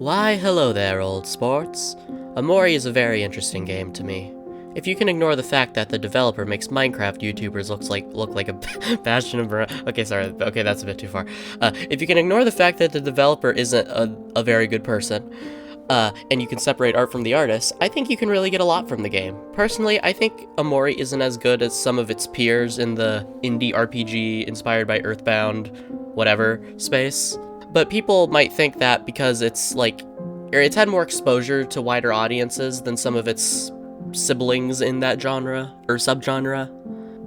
Why, hello there, old sports. Omori is a very interesting game to me. If you can ignore the fact that the developer makes Minecraft YouTubers look like a bastion of okay, sorry, okay, that's a bit too far. If you can ignore the fact that the developer isn't a very good person, and you can separate art from the artist, I think you can really get a lot from the game. Personally, I think Omori isn't as good as some of its peers in the indie RPG inspired by Earthbound, whatever, space. But people might think that because it's had more exposure to wider audiences than some of its siblings in that genre, or subgenre.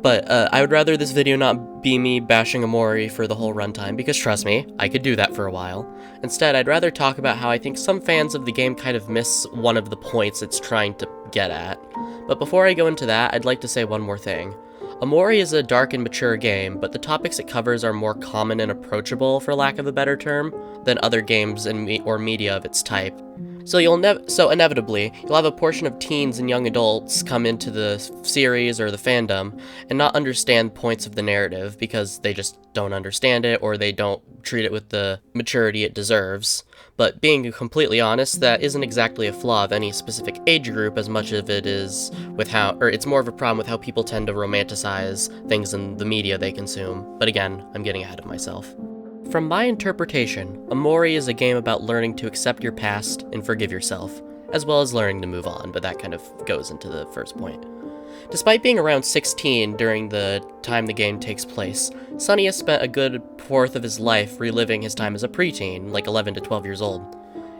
But I would rather this video not be me bashing Omori for the whole runtime, because trust me, I could do that for a while. Instead, I'd rather talk about how I think some fans of the game kind of miss one of the points it's trying to get at. But before I go into that, I'd like to say one more thing. Omori is a dark and mature game, but the topics it covers are more common and approachable, for lack of a better term, than other games or media of its type. So inevitably, you'll have a portion of teens and young adults come into the series or the fandom and not understand points of the narrative because they just don't understand it or they don't treat it with the maturity it deserves. But being completely honest, that isn't exactly a flaw of any specific age group as much of it is with it's more of a problem with how people tend to romanticize things in the media they consume. But again, I'm getting ahead of myself. From my interpretation, Omori is a game about learning to accept your past and forgive yourself, as well as learning to move on, but that kind of goes into the first point. Despite being around 16 during the time the game takes place, Sunny has spent a good fourth of his life reliving his time as a preteen, like 11 to 12 years old.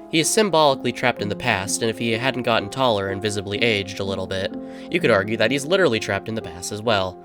He is symbolically trapped in the past, and if he hadn't gotten taller and visibly aged a little bit, you could argue that he's literally trapped in the past as well.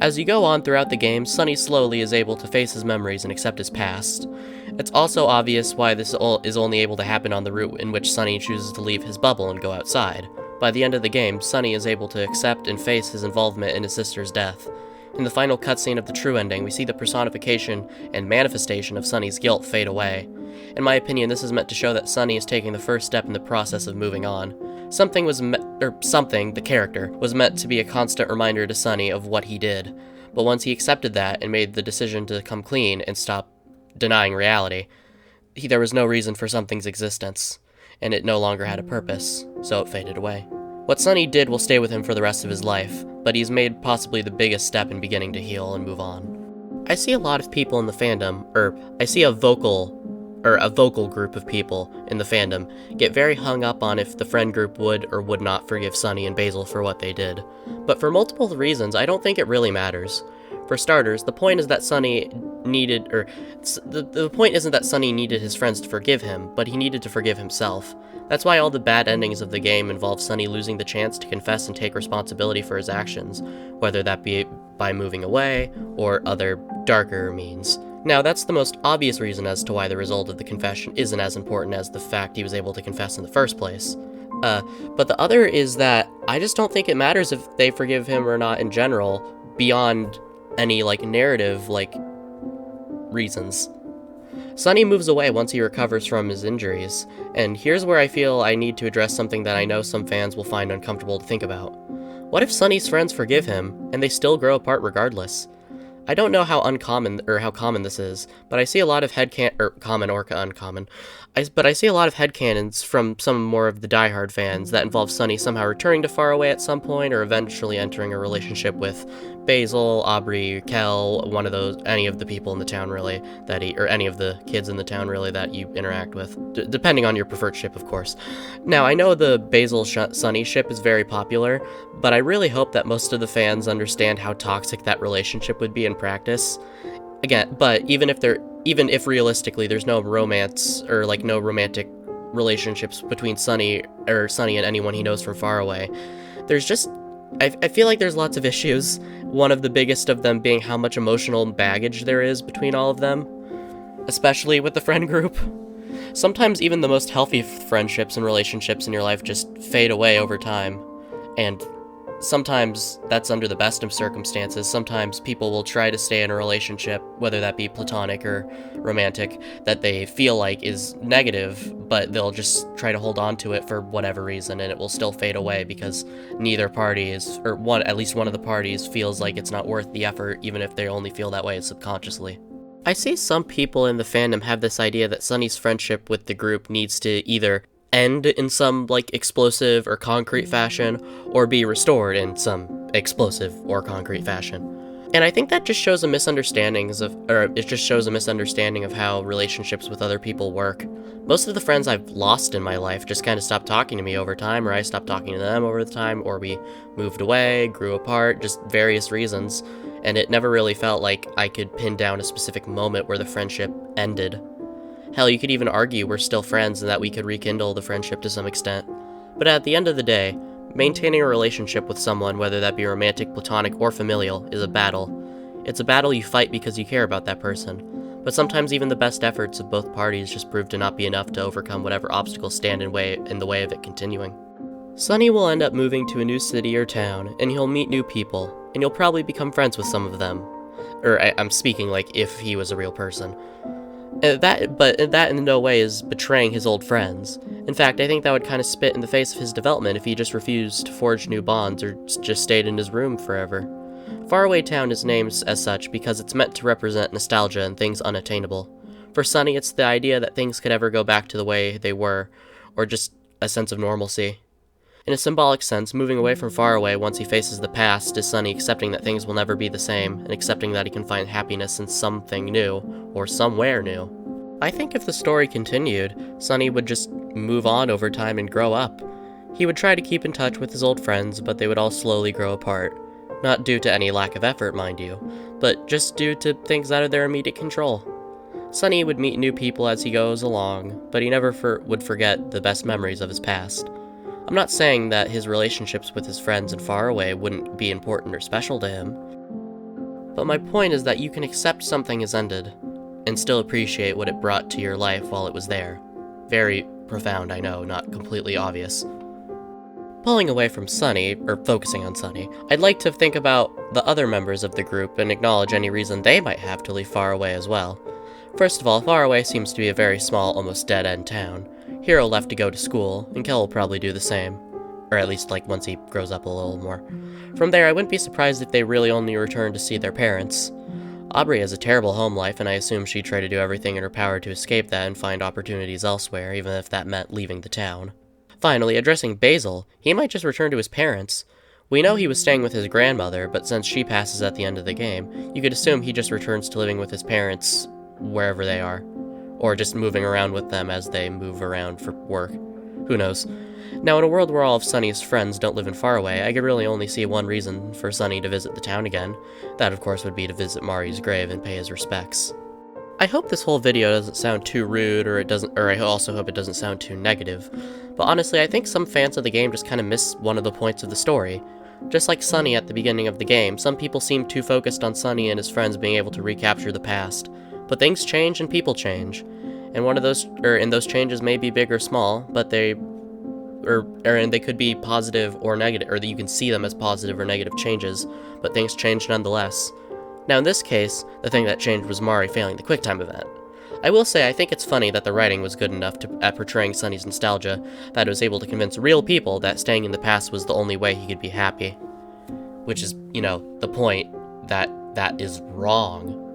As you go on throughout the game, Sunny slowly is able to face his memories and accept his past. It's also obvious why this is only able to happen on the route in which Sunny chooses to leave his bubble and go outside. By the end of the game, Sunny is able to accept and face his involvement in his sister's death. In the final cutscene of the true ending, we see the personification and manifestation of Sunny's guilt fade away. In my opinion, this is meant to show that Sunny is taking the first step in the process of moving on. The character, was meant to be a constant reminder to Sunny of what he did. But once he accepted that and made the decision to come clean and stop denying reality, there was no reason for something's existence, and it no longer had a purpose, so it faded away. What Sunny did will stay with him for the rest of his life, but he's made possibly the biggest step in beginning to heal and move on. I see a lot of people in the fandom, I see a vocal group of people in the fandom get very hung up on if the friend group would or would not forgive Sunny and Basil for what they did. But for multiple reasons, I don't think it really matters. For starters, the point is that the point isn't that Sunny needed his friends to forgive him, but he needed to forgive himself. That's why all the bad endings of the game involve Sunny losing the chance to confess and take responsibility for his actions, whether that be by moving away or other darker means. Now, that's the most obvious reason as to why the result of the confession isn't as important as the fact he was able to confess in the first place. But the other is that I just don't think it matters if they forgive him or not in general, beyond any, narrative, reasons. Sunny moves away once he recovers from his injuries, and here's where I feel I need to address something that I know some fans will find uncomfortable to think about. What if Sunny's friends forgive him, and they still grow apart regardless? I don't know how how common this is, but I see a lot of I see a lot of headcanons from some more of the diehard fans that involve Sunny somehow returning to Far Away at some point, or eventually entering a relationship with Basil, Aubrey, Kel, any of the people in the town really, or any of the kids in the town really that you interact with, depending on your preferred ship, of course. Now, I know the Basil-Sunny ship is very popular, but I really hope that most of the fans understand how toxic that relationship would be in practice. Again, but even if realistically there's no romance or no romantic relationships between Sunny and anyone he knows from Far Away, there's just I feel like there's lots of issues, one of the biggest of them being how much emotional baggage there is between all of them, especially with the friend group. Sometimes even the most healthy friendships and relationships in your life just fade away over time, and sometimes that's under the best of circumstances. Sometimes people will try to stay in a relationship, whether that be platonic or romantic, that they feel like is negative, but they'll just try to hold on to it for whatever reason, and it will still fade away because neither party at least one of the parties feels like it's not worth the effort, even if they only feel that way subconsciously. I see some people in the fandom have this idea that Sunny's friendship with the group needs to either end in some, like, explosive or concrete fashion, or be restored in some explosive or concrete fashion. And I think that just shows a misunderstanding of how relationships with other people work. Most of the friends I've lost in my life just kind of stopped talking to me over time, or I stopped talking to them over the time, or we moved away, grew apart, just various reasons, and it never really felt like I could pin down a specific moment where the friendship ended. Hell, you could even argue we're still friends and that we could rekindle the friendship to some extent. But at the end of the day, maintaining a relationship with someone, whether that be romantic, platonic, or familial, is a battle. It's a battle you fight because you care about that person. But sometimes even the best efforts of both parties just prove to not be enough to overcome whatever obstacles stand in the way of it continuing. Sunny will end up moving to a new city or town, and he'll meet new people, and you'll probably become friends with some of them. I'm speaking like if he was a real person. But that in no way is betraying his old friends. In fact, I think that would kind of spit in the face of his development if he just refused to forge new bonds or just stayed in his room forever. Faraway Town is named as such because it's meant to represent nostalgia and things unattainable. For Sunny, it's the idea that things could ever go back to the way they were, or just a sense of normalcy. In a symbolic sense, moving away from Faraway once he faces the past is Sunny accepting that things will never be the same, and accepting that he can find happiness in something new, or somewhere new. I think if the story continued, Sunny would just move on over time and grow up. He would try to keep in touch with his old friends, but they would all slowly grow apart. Not due to any lack of effort, mind you, but just due to things out of their immediate control. Sunny would meet new people as he goes along, but he never would forget the best memories of his past. I'm not saying that his relationships with his friends in Faraway wouldn't be important or special to him, but my point is that you can accept something has ended, and still appreciate what it brought to your life while it was there. Very profound, I know, not completely obvious. Pulling away from Sunny, or focusing on Sunny, I'd like to think about the other members of the group and acknowledge any reason they might have to leave Faraway as well. First of all, Faraway seems to be a very small, almost dead-end town. Hero left to go to school, and Kel will probably do the same. Or at least, like, once he grows up a little more. From there, I wouldn't be surprised if they really only return to see their parents. Aubrey has a terrible home life, and I assume she'd try to do everything in her power to escape that and find opportunities elsewhere, even if that meant leaving the town. Finally, addressing Basil, he might just return to his parents. We know he was staying with his grandmother, but since she passes at the end of the game, you could assume he just returns to living with his parents wherever they are. Or just moving around with them as they move around for work. Who knows? Now, in a world where all of Sunny's friends don't live in Faraway, I could really only see one reason for Sunny to visit the town again. That, of course, would be to visit Mari's grave and pay his respects. I hope this whole video doesn't sound too rude, or I also hope it doesn't sound too negative. But honestly, I think some fans of the game just kind of miss one of the points of the story. Just like Sunny at the beginning of the game, some people seem too focused on Sunny and his friends being able to recapture the past. But things change and people change. And those changes may be big or small, but they could be positive or negative, or that you can see them as positive or negative changes, but things change nonetheless. Now in this case, the thing that changed was Mari failing the QuickTime event. I will say I think it's funny that the writing was good enough at portraying Sunny's nostalgia that it was able to convince real people that staying in the past was the only way he could be happy. Which is, the point that is wrong.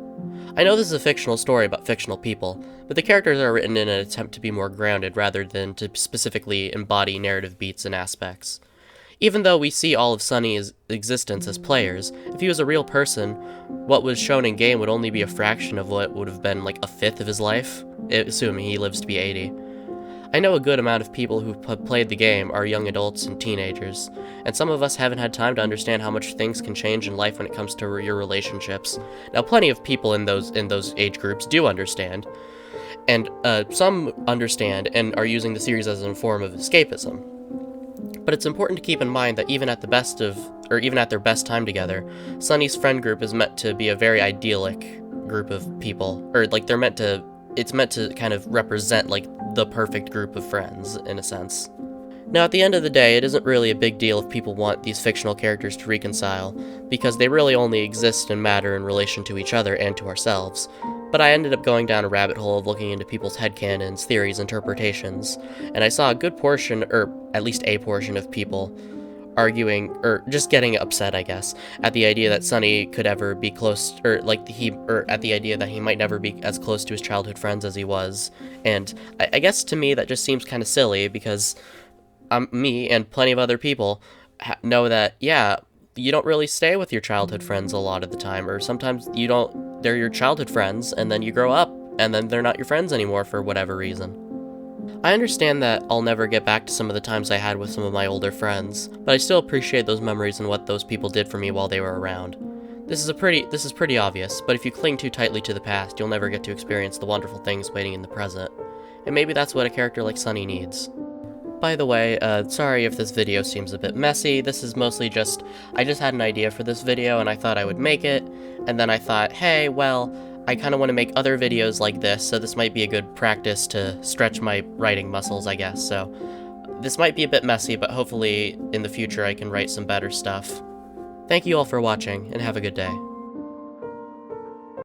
I know this is a fictional story about fictional people, but the characters are written in an attempt to be more grounded rather than to specifically embody narrative beats and aspects. Even though we see all of Sunny's existence as players, if he was a real person, what was shown in game would only be a fraction of what would have been like a fifth of his life, assuming he lives to be 80. I know a good amount of people who have played the game are young adults and teenagers, and some of us haven't had time to understand how much things can change in life when it comes to your relationships. Now, plenty of people in those age groups do understand, and some understand and are using the series as a form of escapism. But it's important to keep in mind that even at their best time together, Sunny's friend group is meant to be a very idyllic group of people, or like it's meant to kind of represent like the perfect group of friends, in a sense. Now, at the end of the day, it isn't really a big deal if people want these fictional characters to reconcile, because they really only exist and matter in relation to each other and to ourselves. But I ended up going down a rabbit hole of looking into people's headcanons, theories, interpretations, and I saw a good portion, or at least a portion of people, arguing, or just getting upset, I guess, at the idea that Sunny could ever be close, or at the idea that he might never be as close to his childhood friends as he was. And I guess to me that just seems kind of silly, because me and plenty of other people know that, yeah, you don't really stay with your childhood friends a lot of the time, or sometimes you don't, they're your childhood friends, and then you grow up, and then they're not your friends anymore for whatever reason. I understand that I'll never get back to some of the times I had with some of my older friends, but I still appreciate those memories and what those people did for me while they were around. This is pretty obvious, but if you cling too tightly to the past, you'll never get to experience the wonderful things waiting in the present. And maybe that's what a character like Sunny needs. By the way, sorry if this video seems a bit messy. This is mostly I just had an idea for this video and I thought I would make it, and then I thought, hey, well, I kind of want to make other videos like this, so this might be a good practice to stretch my writing muscles, I guess. So this might be a bit messy, but hopefully in the future I can write some better stuff. Thank you all for watching, and have a good day.